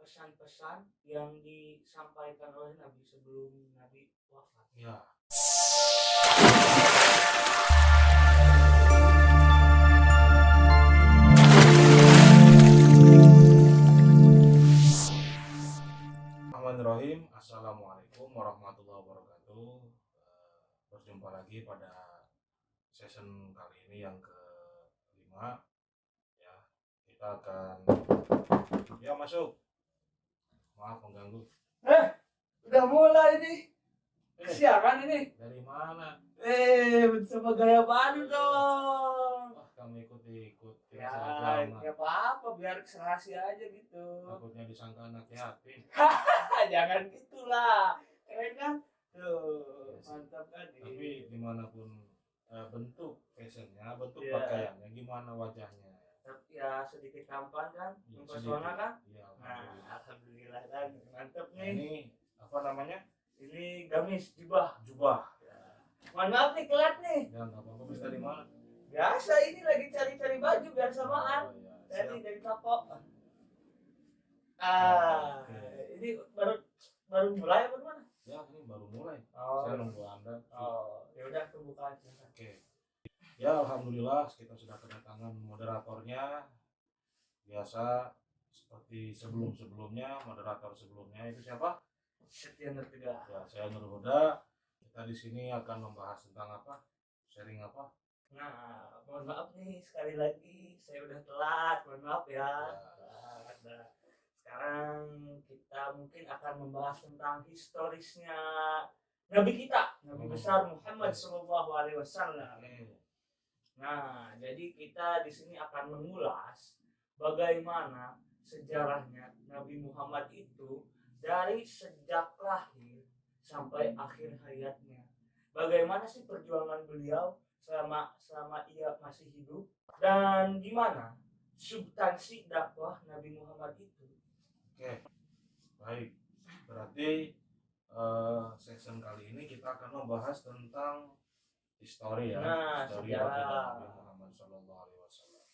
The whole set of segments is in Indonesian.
pesan-pesan yang disampaikan oleh Nabi sebelum Nabi wafat. Ya. Bismillahirrahmanirrahim. Assalamualaikum warahmatullahi wabarakatuh. Berjumpa lagi pada session kali ini yang ke-5. Ya, kita akan masuk. Maaf mengganggu. Udah mulai nih. Siaran ini. Dari mana? Bersama gaya baru dong. Wah, kamu ikut-ikut. Ya, Seragam. nggak apa-apa, biar rahasia aja gitu. Takutnya disangka anak yatim. Jangan gitulah. Keren kan? Tuh, mantap kan? Tapi dimanapun bentuk fashionnya, bentuk Iya. pakaiannya, gimana wajahnya? Ya sedikit tampan kan? Ya, Mempesona sedikit. kan? Iya, Nah, alhamdulillah kan. Mantap Nah, nih. ini apa namanya? Ini gamis jubah. Jubah. Mohon maaf nih telat nih. Ya, nggak apa-apa. Bisa di mana? Biasa ini lagi cari-cari baju biar samaan. Oh, ya. Tadi Siap. dari toko. Oke. Ini baru mulai apa gimana? Ya, ini baru mulai. Oh. Saya nunggu Anda. Oh, ya udah pembukaan. Oke. Ya, alhamdulillah kita sudah kedatangan moderatornya. Biasa seperti sebelum-sebelumnya, moderator sebelumnya itu siapa? Setia Nurhuda. Ya, saya Nur Huda. Kita di sini akan membahas tentang apa? Sharing apa? Nah, mohon maaf nih sekali lagi saya udah telat, mohon maaf ya. Telat. Nah, sekarang kita mungkin akan membahas tentang historisnya Nabi kita, Nabi besar Muhammad SAW. Nah, jadi kita di sini akan mengulas bagaimana sejarahnya Nabi Muhammad itu dari sejak lahir sampai akhir hayatnya. Bagaimana sih perjuangan beliau selama ia masih hidup, dan gimana substansi dakwah Nabi Muhammad itu. Oke, baik. Berarti section kali ini kita akan membahas tentang histori ya, Nah, histori sejarah. baginda Nabi Muhammad SAW.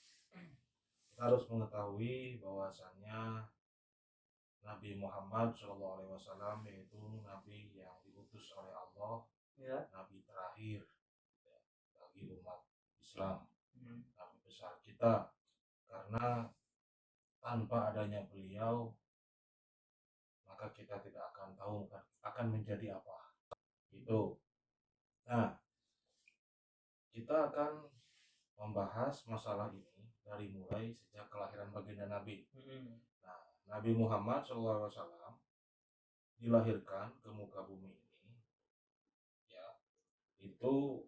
Kita harus mengetahui bahwasannya Nabi Muhammad SAW yaitu Nabi yang diutus oleh Allah, Ya. Nabi terakhir ya, bagi umat Islam, Nabi besar kita, karena tanpa adanya beliau maka kita tidak akan tahu akan menjadi apa. Itu. Nah, kita akan membahas masalah ini dari mulai sejak kelahiran baginda Nabi. Nah, Nabi Muhammad SAW dilahirkan ke muka bumi ini ya, itu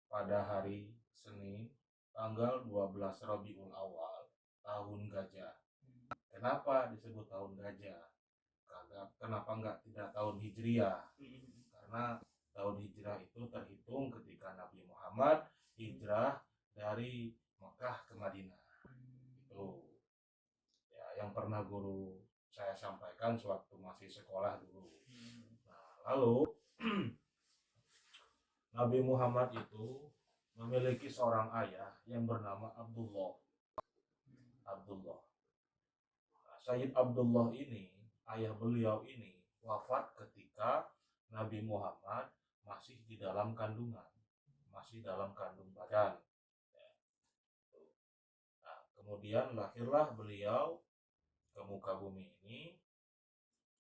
pada hari Senin tanggal 12 Rabiul Awal tahun gajah. Kenapa disebut tahun gajah? Kenapa enggak tidak tahun Hijriah? Karena tahun Hijrah itu terhitung ketika Nabi Muhammad hijrah dari Mekah ke Madinah. Itu ya, yang pernah guru saya sampaikan sewaktu masih sekolah dulu. Nah, lalu Nabi Muhammad itu memiliki seorang ayah yang bernama Abdullah. Nah, Sayyid Abdullah ini, ayah beliau ini wafat ketika Nabi Muhammad masih di dalam kandungan, masih dalam kandung badan. Nah, kemudian lahirlah beliau ke muka bumi ini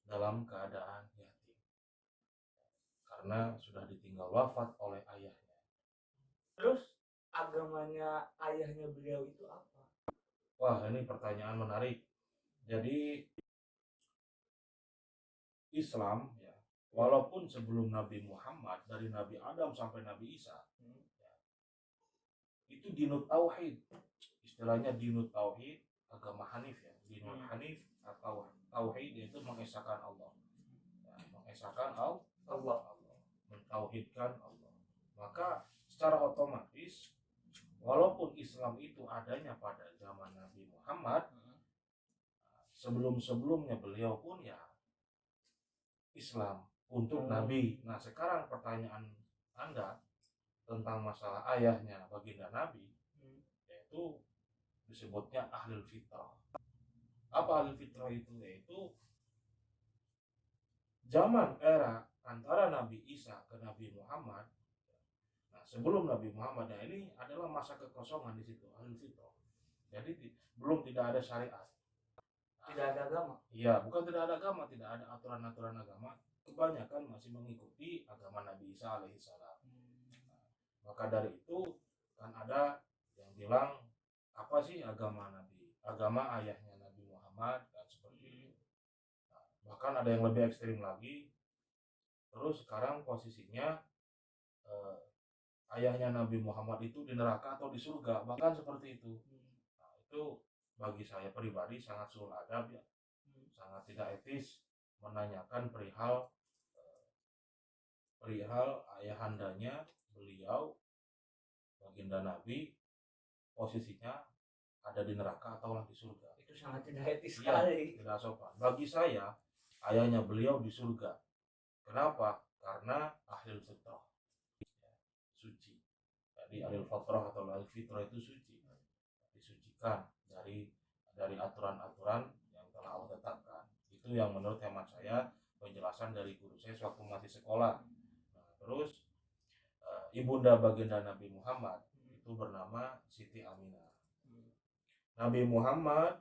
dalam keadaan yatim karena sudah ditinggal wafat oleh ayahnya. Terus agamanya ayahnya beliau itu apa? Wah, ini pertanyaan menarik. Jadi Islam ya, walaupun sebelum Nabi Muhammad, dari Nabi Adam sampai Nabi Isa ya, itu dinut tauhid, istilahnya dinut tauhid, agama Hanif ya, dinut Hanif atau tauhid yaitu mengesahkan Allah ya, mengesahkan Allah, mentauhidkan Allah. Maka secara otomatis walaupun Islam itu adanya pada zaman Nabi Muhammad, sebelum-sebelumnya beliau pun ya Islam untuk Nabi. Nah, sekarang pertanyaan Anda tentang masalah ayahnya baginda Nabi, yaitu disebutnya ahlul fitrah. Apa Apa ahlul fitrah itu? Yaitu zaman era antara Nabi Isa ke Nabi Muhammad. Nah, sebelum Nabi Muhammad, nah ini adalah masa kekosongan di situ, ahlul fitrah. Jadi belum tidak ada syariat. Tidak ada agama. Iya, bukan tidak ada agama, tidak ada aturan-aturan agama. Kebanyakan masih mengikuti agama Nabi Isa alaihissalam. Maka dari itu kan ada yang bilang apa sih agama Nabi? Agama ayahnya Nabi Muhammad dan seperti itu. Nah, bahkan ada yang lebih ekstrim lagi. Terus sekarang posisinya ayahnya Nabi Muhammad itu di neraka atau di surga, bahkan seperti itu. Nah, itu bagi saya pribadi sangat sul adab ya, sangat tidak etis menanyakan perihal ayahandanya beliau baginda Nabi posisinya ada di neraka atau di surga. Itu sangat tidak etis sekali. Tidak sopan. Bagi saya ayahnya beliau di surga. Kenapa? Karena ahlul fitrah, suci. Jadi ahlul fitrah atau ahlul fitrah itu suci, disucikan dari aturan-aturan yang telah Allah tetapkan. Itu yang menurut hemat saya penjelasan dari guru saya waktu masih sekolah. Nah, terus ibunda baginda Nabi Muhammad itu bernama Siti Aminah. Nabi Muhammad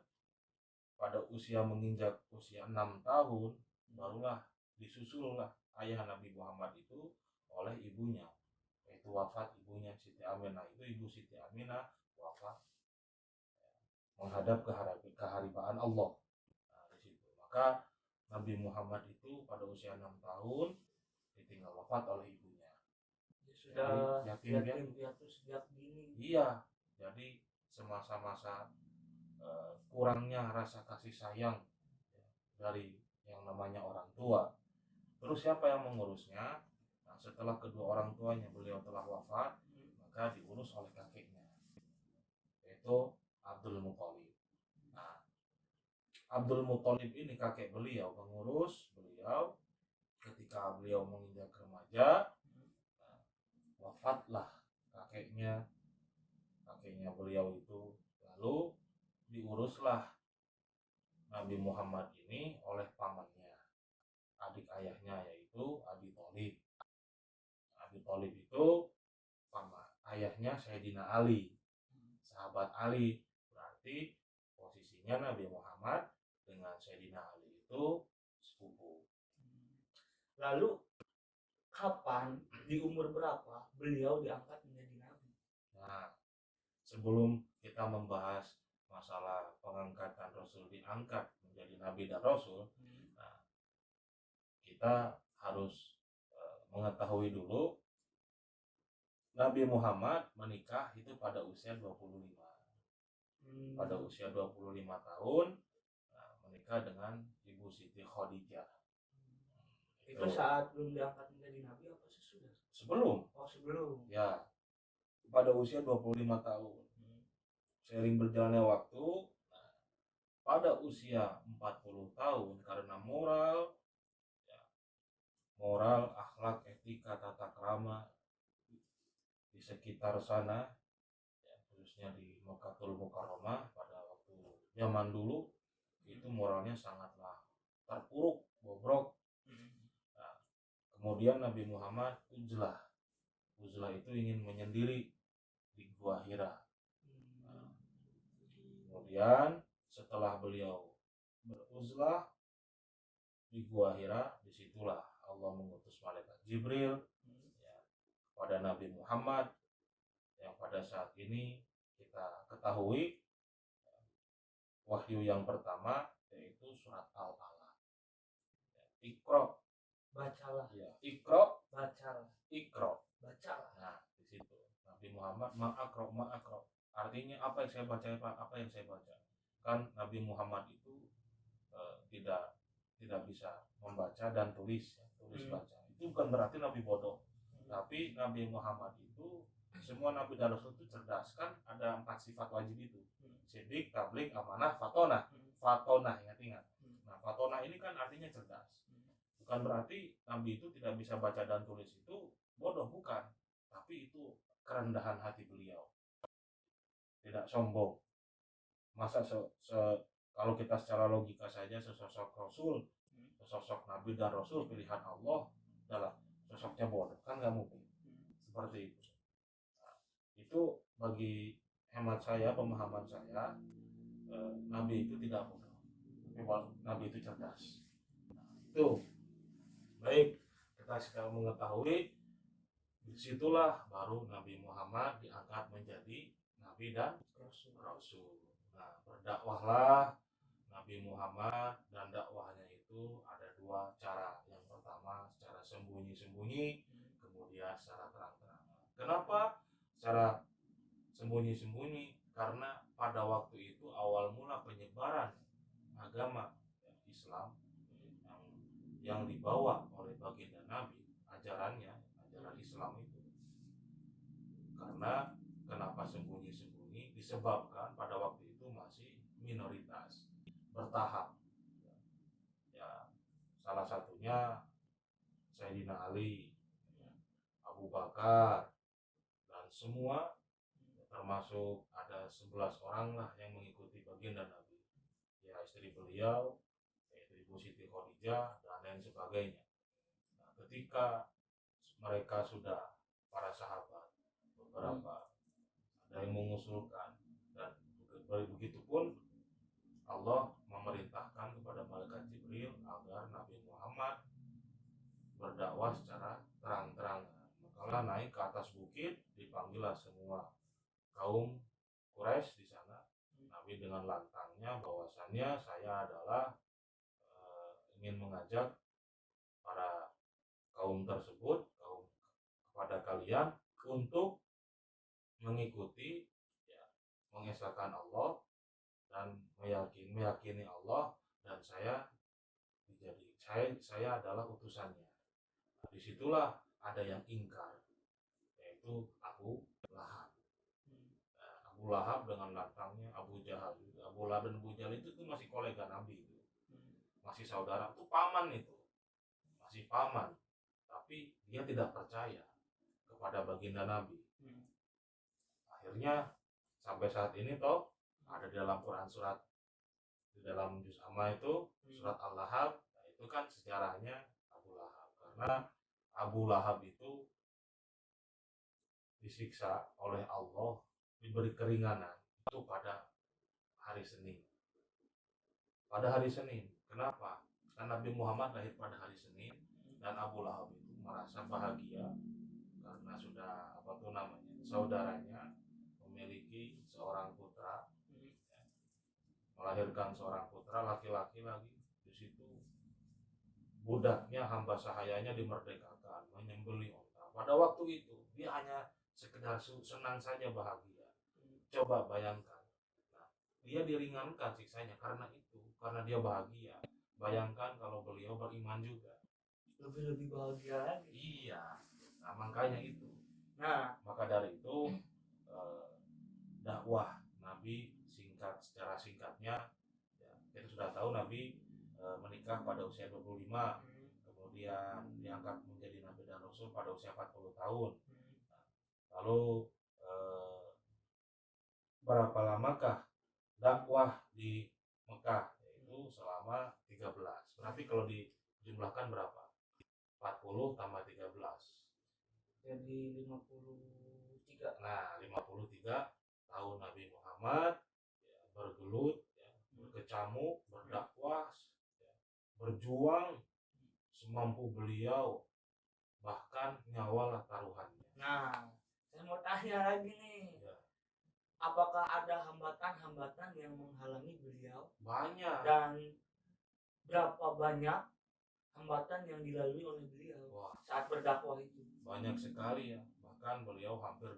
pada usia menginjak usia 6 tahun barulah disusullah ayah Nabi Muhammad itu oleh ibunya, yaitu wafat ibunya Siti Aminah. Itu ibu Siti Aminah wafat menghadap keharibaan Allah. Nah, di situ maka Nabi Muhammad itu pada usia 6 tahun ditinggal wafat oleh ibunya. Sudah yatim piatu sejak dini. Iya, jadi semasa-masa kurangnya rasa kasih sayang dari yang namanya orang tua. Terus siapa yang mengurusnya? Nah, setelah kedua orang tuanya beliau telah wafat, maka diurus oleh kakeknya, yaitu Abdul Muthalib. Nah, Abdul Muthalib ini kakek beliau mengurus beliau ketika beliau menginjak remaja. Nah, wafatlah kakeknya beliau itu, lalu diuruslah Nabi Muhammad ini oleh pamannya, adik ayahnya, yaitu Abi Thalib. Abi Thalib itu paman ayahnya Sayyidina Ali, sahabat Ali. Berarti posisinya Nabi Muhammad dengan Sayyidina Ali itu sepupu. Lalu kapan, di umur berapa beliau diangkat menjadi nabi? Nah, sebelum kita membahas masalah pengangkatan Rasul diangkat menjadi Nabi dan Rasul, nah, kita harus mengetahui dulu Nabi Muhammad menikah itu pada usia 25. Pada usia 25 tahun nah, menikah dengan Ibu Siti Khadijah. Itu saat belum diangkat menjadi nabi apa sesudah? Sebelum. Oh, sebelum. Ya. Pada usia 25 tahun. Seiring berjalannya waktu, nah, pada usia 40 tahun karena moral, akhlak, etika, tata krama di sekitar sana, ya, khususnya di Mekkatul Mukarramah pada waktu zaman dulu itu moralnya sangatlah terpuruk, bobrok. Nah, kemudian Nabi Muhammad uzlah itu ingin menyendiri di Gua Hira. Kemudian setelah beliau beruzlah di Gua Hira, disitulah Allah mengutus malaikat Jibril ya, kepada Nabi Muhammad yang pada saat ini kita ketahui wahyu yang pertama yaitu surat Al-Alaq. Ya, Iqra, bacalah. Ya, Iqra, bacalah. Iqra, bacalah. Nah, di situ Nabi Muhammad ma'akra. Artinya apa yang saya baca, Pak? Apa yang saya baca? Kan Nabi Muhammad itu tidak bisa membaca dan tulis baca. Itu bukan berarti Nabi bodoh. Tapi Nabi Muhammad itu semua Nabi dan Rasul itu cerdas. Kan ada 4 sifat wajib itu. Sidik, tabligh, amanah, fatonah. Fatonah, ingat. Nah, fatonah ini kan artinya cerdas. Bukan berarti Nabi itu tidak bisa baca dan tulis itu bodoh, bukan. Tapi itu kerendahan hati beliau. Tidak sombong. Masa kalau kita secara logika saja sesosok Rasul, sesosok Nabi dan Rasul pilihan Allah adalah sosoknya bodoh, kan nggak mungkin seperti itu. Nah, itu bagi hemat saya, pemahaman saya, Nabi itu tidak bodoh, tapi Nabi itu cerdas. Nah, itu baik, kita sekarang mengetahui, disitulah baru Nabi Muhammad diangkat menjadi Nabi dan Rasul. Nah, berdakwahlah Nabi Muhammad, dan dakwahnya itu ada dua cara. Yang pertama secara sembunyi-sembunyi, kemudian secara terang-terangan. Kenapa secara sembunyi-sembunyi? Karena pada waktu itu awal mula penyebaran agama Islam yang dibawa oleh baginda Nabi, ajaran Islam itu. Karena kenapa sembunyi-sembunyi? Disebabkan pada waktu itu masih minoritas, bertahap. Ya, salah satunya Sayyidina Ali, Abu Bakar, dan semua, termasuk ada 11 orang lah yang mengikuti baginda Nabi. Ya, istri beliau, yaitu Ibu Siti Khadijah dan lain sebagainya. Nah, ketika mereka sudah para sahabat, beberapa ada yang mengusulkan, dan begitu pun Allah memerintahkan kepada malaikat Jibril agar Nabi Muhammad berdakwah secara terang-terangan. Maka naik ke atas bukit, dipanggillah semua kaum Quraisy di sana. Nabi dengan lantangnya bahwasannya saya adalah ingin mengajak para kaum tersebut, kepada kalian untuk mengikuti, ya, mengesahkan Allah dan meyakini Allah, dan saya adalah utusannya. Nah, disitulah ada yang ingkar, yaitu Abu Lahab. Nah, Abu Lahab dengan lantangnya, Abu Jahal juga. Abu Lahab dan Abu Jahal itu masih kolega Nabi itu, masih saudara, itu paman itu, masih paman, tapi dia tidak percaya kepada baginda Nabi. Akhirnya sampai saat ini toh ada di dalam Quran, surat di dalam juz amma itu, surat Al-Lahab. Nah, itu kan sejarahnya Abu Lahab, karena Abu Lahab itu disiksa oleh Allah, diberi keringanan itu pada hari Senin. Pada hari Senin. Kenapa? Karena Nabi Muhammad lahir pada hari Senin, dan Abu Lahab itu merasa bahagia karena sudah saudaranya memiliki seorang putra, melahirkan seorang putra laki-laki lagi. Di situ budaknya, hamba sahayanya dimerdekakan, menyembelih onta. Pada waktu itu dia hanya sekedar senang saja, bahagia. Coba bayangkan, nah, dia diringankan siksanya karena itu, karena dia bahagia. Bayangkan kalau beliau beriman juga, lebih bahagia lagi. Iya, nah makanya itu. Nah, maka dari itu dakwah Nabi secara singkatnya, ya, kita sudah tahu Nabi menikah pada usia 25, kemudian diangkat menjadi Nabi dan Rasul pada usia 40 tahun. Nah, lalu berapa lamakah dakwah di Mekah? Yaitu selama 13. Berarti kalau dijumlahkan berapa? 40 tambah 13. Jadi 53. Nah, 53 tahun Nabi Muhammad, ya, bergelut, ya, berkecamuk, berdakwah, ya, berjuang semampu beliau, bahkan nyawalah taruhannya. Nah, saya mau tanya lagi nih, ya, apakah ada hambatan-hambatan yang menghalangi beliau? Banyak. Dan berapa banyak hambatan yang dilalui oleh beliau saat berdakwah itu? Banyak sekali ya, bahkan beliau hampir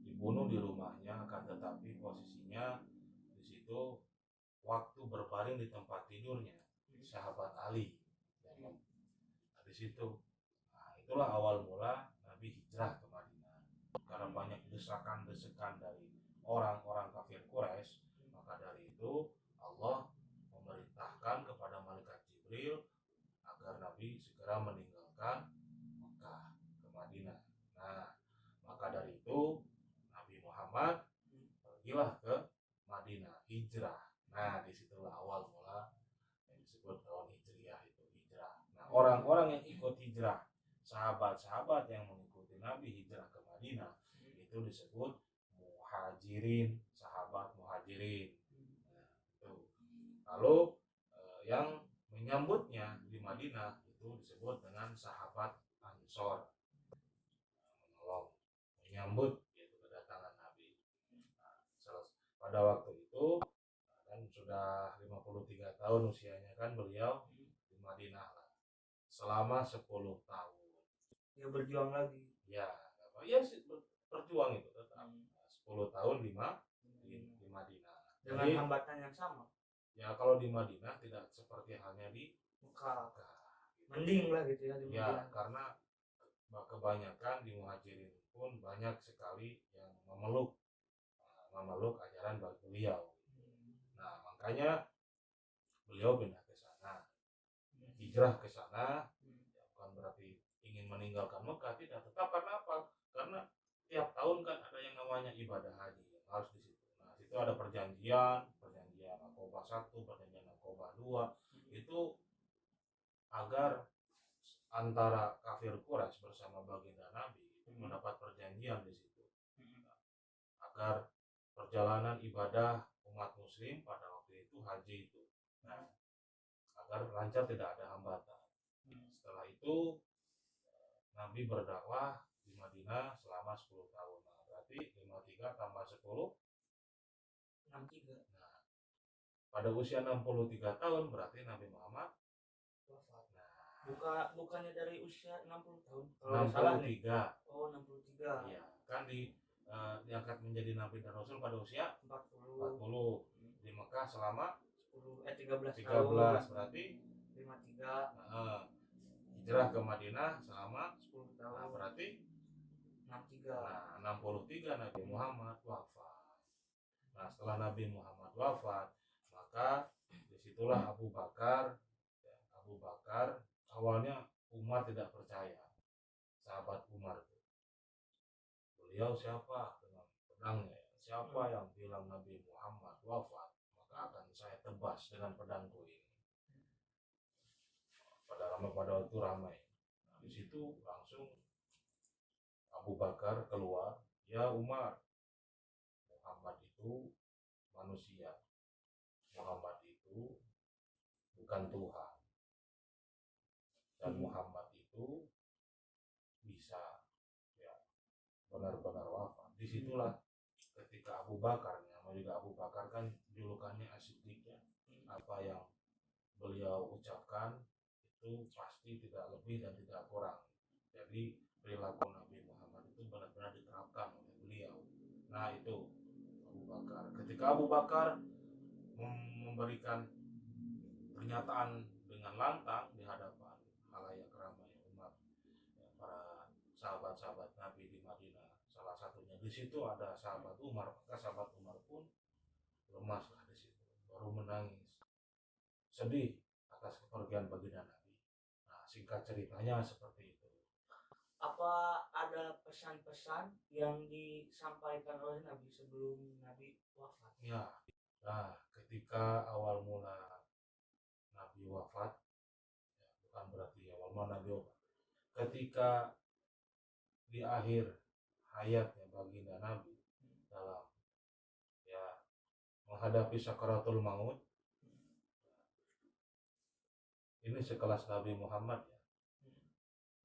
dibunuh di rumahnya, akan tetapi posisinya di situ waktu berbaring di tempat tidurnya sahabat Ali. Nah, di situ, nah, itulah awal mula Nabi hijrah ke Madinah. Karena banyak desakan-desakan dari orang-orang kafir Quraisy, maka dari itu Allah memerintahkan kepada malaikat Jibril agar Nabi segera meninggalkan Mekah ke Madinah. Nah, maka dari itu Nabi Muhammad pergilah ke Madinah, hijrah. Nah, Itulah awal mula yang disebut tahun Hijriah, itu hijrah. Nah, orang-orang yang ikut hijrah, sahabat-sahabat yang mengikuti Nabi hijrah ke Madinah, itu disebut muhajirin, sahabat muhajirin. Nah, itu. Lalu yang menyambutnya di Madinah itu disebut dengan sahabat Ansor, menolong, menyambut yaitu kedatangan Nabi. Nah, pada waktu itu kan sudah 53 tahun usianya kan beliau di Madinah lah, selama 10 tahun. Ya berjuang lagi. Ya, ya berjuang itu tetap 10 tahun di Madinah. Dengan hambatan yang sama. Ya kalau di Madinah tidak seperti halnya di Mekah. Gitu. Mending lah gitu ya di Ya, Madinah. karena kebanyakan di muhajirin pun banyak sekali yang memeluk ajaran beliau. Nah, makanya beliau pindah ke sana, hijrah ke sana. Ya, bukan berarti ingin meninggalkan Mekah, tidak. Tetap karena apa? Karena tiap tahun kan ada yang namanya ibadah haji yang harus di situ. Nah, situ ada perjanjian Aqabah 1, perjanjian Aqabah 2, itu agar antara kafir Quraisy bersama baginda Nabi itu mendapat perjanjian di situ, agar perjalanan ibadah umat muslim pada waktu itu haji itu, nah, agar lancar, tidak ada hambatan. Setelah itu Nabi berdakwah di Madinah selama 10 tahun. Nah, berarti 53 tambah 10 63. Nah, pada usia 63 tahun berarti Nabi Muhammad wafat. Nah, bukannya dari usia 60 tahun. Kalau 63. Oh, 63. Iya, kan diangkat menjadi Nabi dan Rasul pada usia 40. Di Mekah selama 13 tahun. Berarti 53. Hijrah ke Madinah selama 10 tahun. Nah, berarti 63. Nah, 63 Nabi Muhammad wafat. Nah, setelah Nabi Muhammad wafat, maka disitulah Abu Bakar awalnya Umar tidak percaya, sahabat Umar itu. Beliau siapa dengan pedangnya? Siapa yang bilang Nabi Muhammad wafat, maka akan saya tebas dengan pedangku ini. Pada waktu ramai. Nah, di situ langsung Abu Bakar keluar, ya Umar, Muhammad itu manusia, Muhammad itu bukan Tuhan, dan Muhammad itu bisa ya benar-benar wafat. Disitulah ketika Abu Bakar, nama juga Abu Bakar kan julukannya As-Siddiq ya, apa yang beliau ucapkan itu pasti tidak lebih dan tidak kurang. Jadi perilaku Nabi Muhammad itu benar-benar diterapkan oleh beliau. Nah, itu Abu Bakar. Ketika Abu Bakar memberikan pernyataan dengan lantang di hadapan khalayak ramai umat, ya, para sahabat-sahabat Nabi di Madinah, salah satunya di situ ada sahabat Umar, maka sahabat Umar pun lemaslah di situ, baru menangis, sedih atas kepergian baginda Nabi. Nah, singkat ceritanya seperti itu. Apa ada pesan-pesan yang disampaikan oleh Nabi sebelum Nabi wafat? Ya, nah ketika awal mula Nabi wafat, ya, bukan berarti awal mula Nabi wafat. Ketika di akhir hayatnya baginda Nabi dalam ya menghadapi sakaratul maut, ini sekelas Nabi Muhammad ya,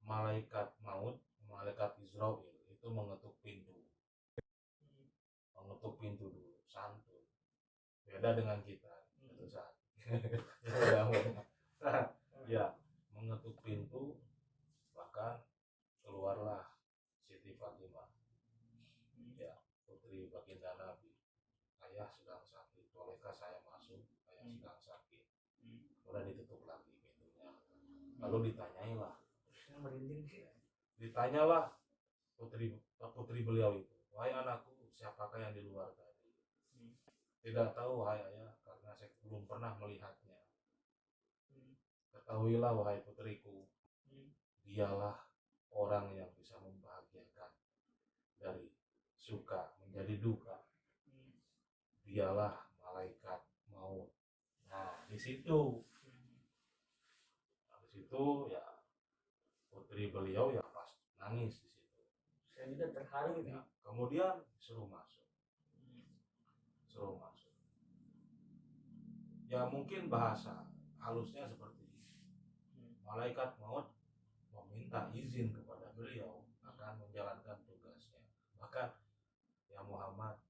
malaikat maut, malaikat Israel itu mengetuk pintu dulu, santun, beda dengan kita itu saat ya mengetuk pintu, bahkan keluarlah Siti Fatimah, ya putri baginda Nabi. Ayah sedang sakit, bolehkah saya masuk? Ayah sedang sakit. Kemudian ditutup lagi pintunya. Lalu ditanyalah putri beliau itu, wahai anakku, siapakah yang di luar tadi? Tidak tahu wahai ayah, karena saya belum pernah melihatnya. Ketahuilah wahai putriku, dialah orang yang bisa membahagiakan dari suka menjadi duka. Dialah malaikat maut. situ. Di situ ya putri beliau ya pas nangis di situ. Saya juga terharu ya. Kemudian suruh masuk. Ya mungkin bahasa halusnya seperti ini. Malaikat maut meminta izin kepada beliau akan menjalankan tugasnya. Bahkan, ya Muhammad,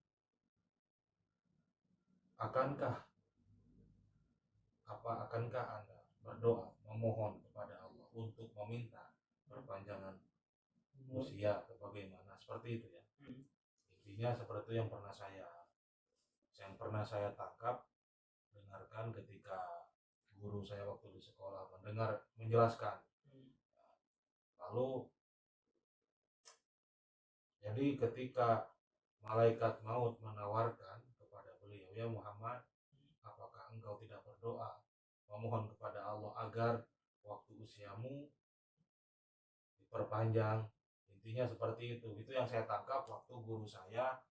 akankah Anda berdoa memohon kepada Allah untuk meminta perpanjangan usia atau bagaimana, seperti itu ya. Intinya seperti yang pernah saya tangkap, dengarkan ketika guru saya waktu di sekolah menjelaskan. Lalu jadi ketika malaikat maut menawarkan kepada beliau, ya Muhammad, apakah engkau tidak berdoa memohon kepada Allah agar waktu usiamu diperpanjang? Intinya seperti itu. Itu yang saya tangkap waktu guru saya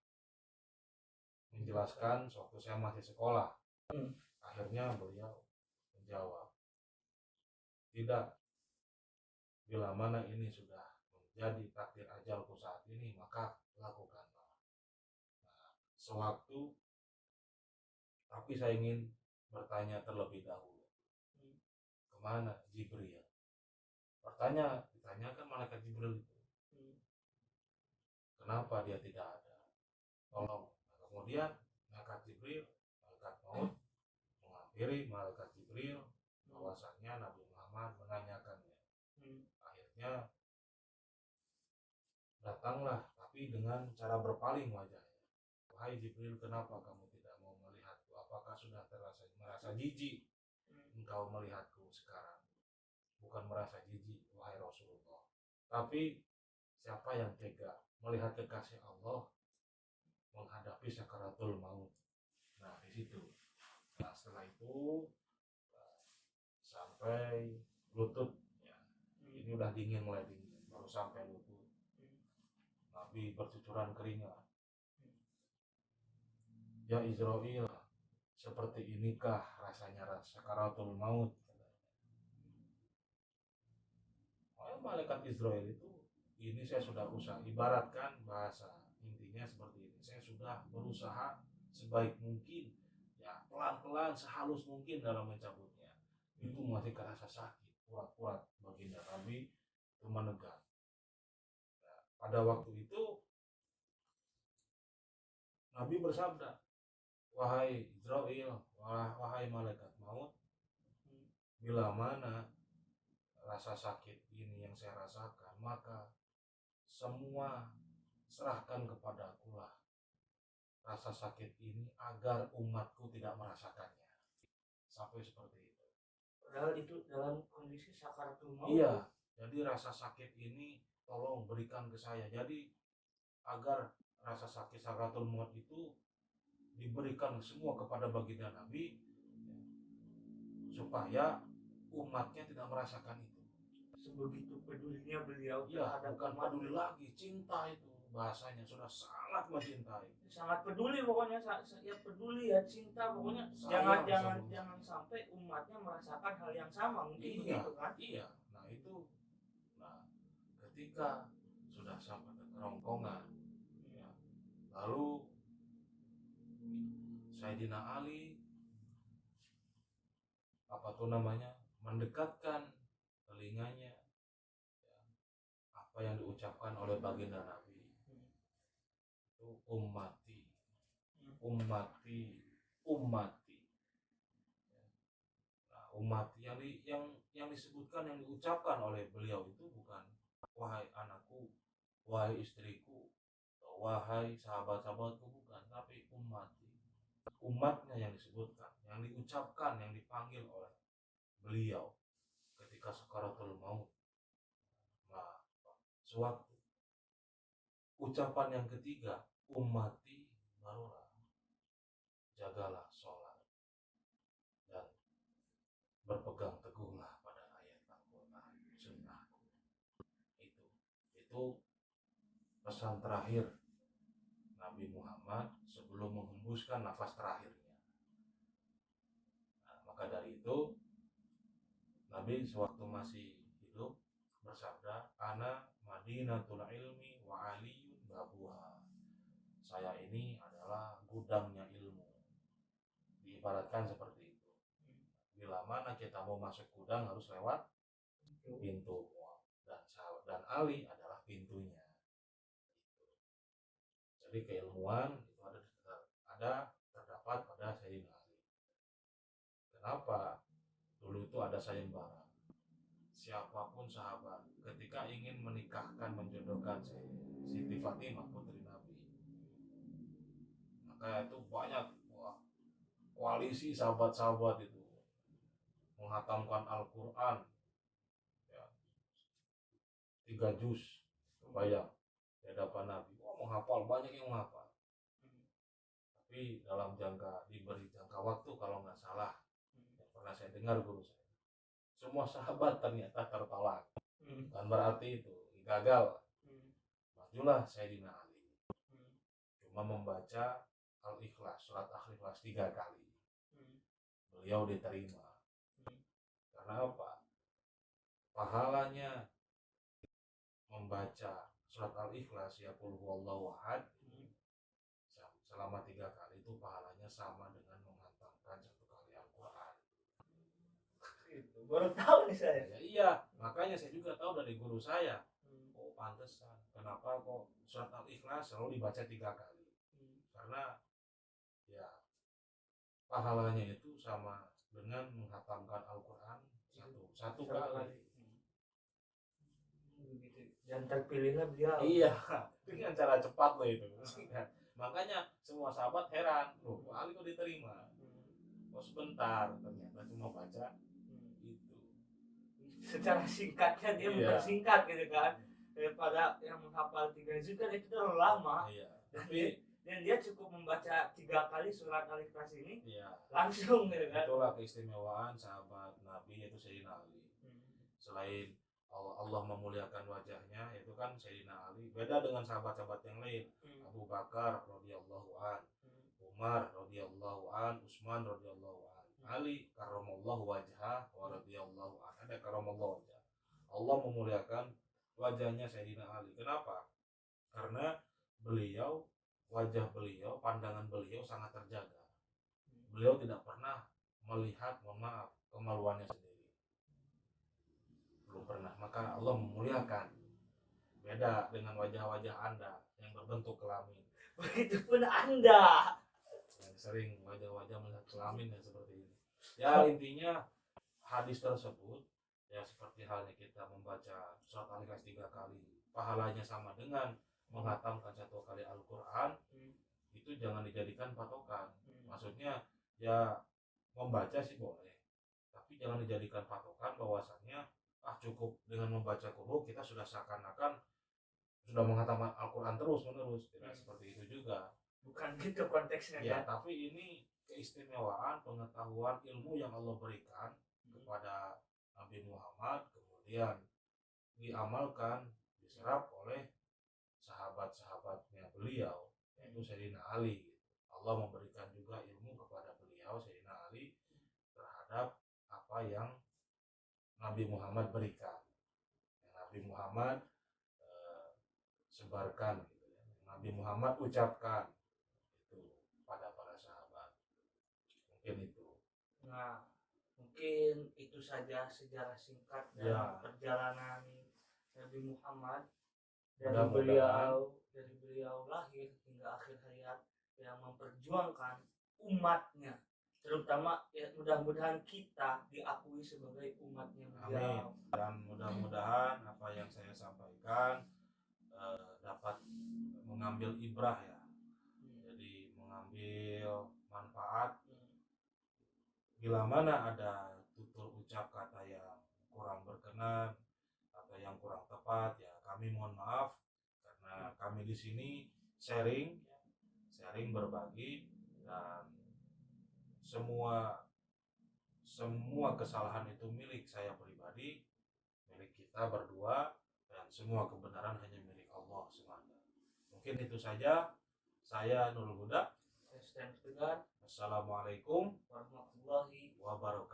menjelaskan waktu saya masih sekolah. Akhirnya beliau menjawab, tidak, bila mana ini sudah menjadi takdir ajalku saat ini, maka lakukanlah. Sewaktu, tapi saya ingin bertanya terlebih dahulu, kemana Jibril? Ditanyakan malaikat Jibril itu, kenapa dia tidak ada? Tolong. Kemudian malaikat maut menghampiri malaikat Jibril, bahwasannya Nabi Muhammad menanyakannya. Akhirnya datanglah, tapi dengan cara berpaling wajahnya. Wahai Jibril, kenapa kamu tidak mau melihatku? Apakah sudah merasa jijik engkau melihatku sekarang? Bukan merasa jijik, wahai Rasulullah. Tapi siapa yang tega melihat kekasih Allah menghadapi sakaratul maut? Nah, di situ. Nah, setelah itu sampai lutut ya. Ini udah mulai dingin, baru sampai lutut. Nabi bercucuran keringat. Ya Israel, seperti inikah rasanya sakaratul maut? Malaikat Israel itu, ini saya sudah usaha, ibaratkan bahasa intinya seperti ini, saya sudah berusaha sebaik mungkin, ya pelan-pelan, sehalus mungkin dalam mencabutnya. Itu masih kerasa sakit, kuat-kuat baginda Nabi itu menegak. Nah, pada waktu itu Nabi bersabda, wahai Israel, wahai malaikat maut, bila mana rasa sakit ini yang saya rasakan, maka semua serahkan kepadaku lah rasa sakit ini agar umatku tidak merasakannya. Sampai seperti itu. Padahal itu dalam kondisi sakaratul maut. Iya, jadi rasa sakit ini tolong berikan ke saya. Jadi agar rasa sakit sakaratul maut itu diberikan semua kepada baginda Nabi, supaya umatnya tidak merasakan itu. Sebegitu pedulinya beliau terhadap bukan peduli lagi, cinta itu bahasanya, sudah sangat mencintai, sangat peduli pokoknya, ya peduli ya, cinta pokoknya. Jangan sampai umatnya merasakan hal yang sama, mungkin begitu kan? Iya. Nah itu, ketika sudah sampai ke kerongkongan, ya, lalu Sayyidina Ali mendekatkan telinganya, ya, apa yang diucapkan oleh baginda Nabi itu, ummati. Nah, ummati yang disebutkan, yang diucapkan oleh beliau itu bukan wahai anakku, wahai istriku, wahai sahabat-sahabatku, bukan, tapi umatnya yang disebutkan, yang diucapkan, yang dipanggil oleh beliau ketika sakaratul maut. Nah, sewaktu ucapan yang ketiga, ummati, barulah jagalah sholat dan berpegang teguhlah pada ayat Al-Quran, sunnahku. Itu pesan terakhir Nabi Muhammad sebelum menghembuskan nafas terakhirnya. Nah, maka dari dari itu Nabi sewaktu masih hidup bersabda, ana madinatul ilmi wa aliyun babuha. Saya ini adalah gudangnya ilmu. Diibaratkan seperti itu. Bila mana kita mau masuk gudang harus lewat pintu. Dan Ali adalah pintunya. Jadi keilmuan itu ada terdapat pada Sayyidina Ali. Kenapa? Dulu itu ada sayembara. Siapapun sahabat ketika ingin menikahkan, menjodohkan Siti Fatimah putri Nabi, maka itu banyak koalisi sahabat-sahabat itu menghatamkan Al-Quran ya, 3 juz, bayang di hadapan Nabi. Menghafal, banyak yang menghafal. Tapi dalam diberi jangka waktu, kalau nggak salah, yang pernah saya dengar guru saya, semua sahabat ternyata tertolak. Dan berarti itu gagal. Majulah Sayyidina Ali, cuma membaca Al-Ikhlas, surat Al-Ikhlas 3 kali. Beliau diterima. Karena apa? Pahalanya membaca surat Al-Ikhlas, ya qul huwallahu ahad, selama 3 kali itu pahalanya sama dengan menghantamkan 1 kali Al-Quran. Itu baru tahu nih saya. Ya, iya, makanya saya juga tahu dari guru saya. Oh, pantesan. Kenapa kok surat Al-Ikhlas selalu dibaca 3 kali? Karena ya pahalanya itu sama dengan menghatamkan Al-Quran satu kali. Dan terpilihlah beliau. Iya, dengan cara cepat loh itu. Makanya semua sahabat heran, loh Ali kok diterima? Oh sebentar, ternyata cuma baca itu. Secara singkatnya dia mempersingkat gitu kan, daripada yang menghafal 3 juz kan itu terlalu lama. Iya. Dan dia cukup membaca 3 kali surat Al-Ikhlas ini, iya, langsung gitu kan. Itulah keistimewaan sahabat Nabi yaitu Sayyidina Ali. Selain Allah memuliakan wajahnya, itu kan Sayyidina Ali beda dengan sahabat-sahabat yang lain. Abu Bakar radhiyallahu an, Umar radhiyallahu an, Utsman radhiyallahu an, Ali karramallahu wajhah wa radhiyallahu an. Ada karramallahu wajhah. Allah memuliakan wajahnya Sayyidina Ali. Kenapa? Karena wajah beliau, pandangan beliau sangat terjaga. Beliau tidak pernah melihat, mohon maaf, kemaluannya sendiri. Belum pernah. Maka Allah memuliakan. Beda dengan wajah-wajah Anda yang berbentuk kelamin. Begitupun Anda yang sering wajah-wajah melihat kelamin dan seperti ini. Ya intinya hadis tersebut ya seperti halnya kita membaca surat Al-Ikhlas 3 kali, pahalanya sama dengan menghatamkan 1 kali Al-Quran. Itu jangan dijadikan patokan. Maksudnya ya membaca sih boleh, tapi jangan dijadikan patokan bahwasannya cukup dengan membaca Qur'an kita sudah seakan-akan sudah menghatamkan Al-Quran terus-menerus. Tidak seperti itu juga. Bukan gitu konteksnya ya, kan. Tapi ini keistimewaan pengetahuan ilmu yang Allah berikan kepada Nabi Muhammad, kemudian diamalkan, diserap oleh sahabat-sahabatnya beliau, yaitu Sayyidina Ali. Allah memberikan juga ilmu kepada beliau, Sayyidina Ali, terhadap apa yang Nabi Muhammad berikan, yang Nabi Muhammad sebarkan, gitu ya. Nabi Muhammad ucapkan itu pada para sahabat. Mungkin itu. Nah, mungkin itu saja sejarah singkat dalam perjalanan Nabi Muhammad dari beliau lahir hingga akhir hayat, yang memperjuangkan umatnya, terutama ya, mudah-mudahan kita diakui sebagai umatnya beliau. Amin. Dan mudah-mudahan apa yang saya sampaikan dapat mengambil ibrah ya. Jadi mengambil manfaat. Bila mana ada tutur ucap kata yang kurang berkenan atau yang kurang tepat, ya kami mohon maaf, karena kami di sini sharing berbagi, dan semua kesalahan itu milik saya pribadi, milik kita berdua, dan semua kebenaran hanya milik Allah semata. Mungkin itu saja. Saya Nurul Huda. Assalamualaikum Assalamualaikum warahmatullahi wabarakatuh.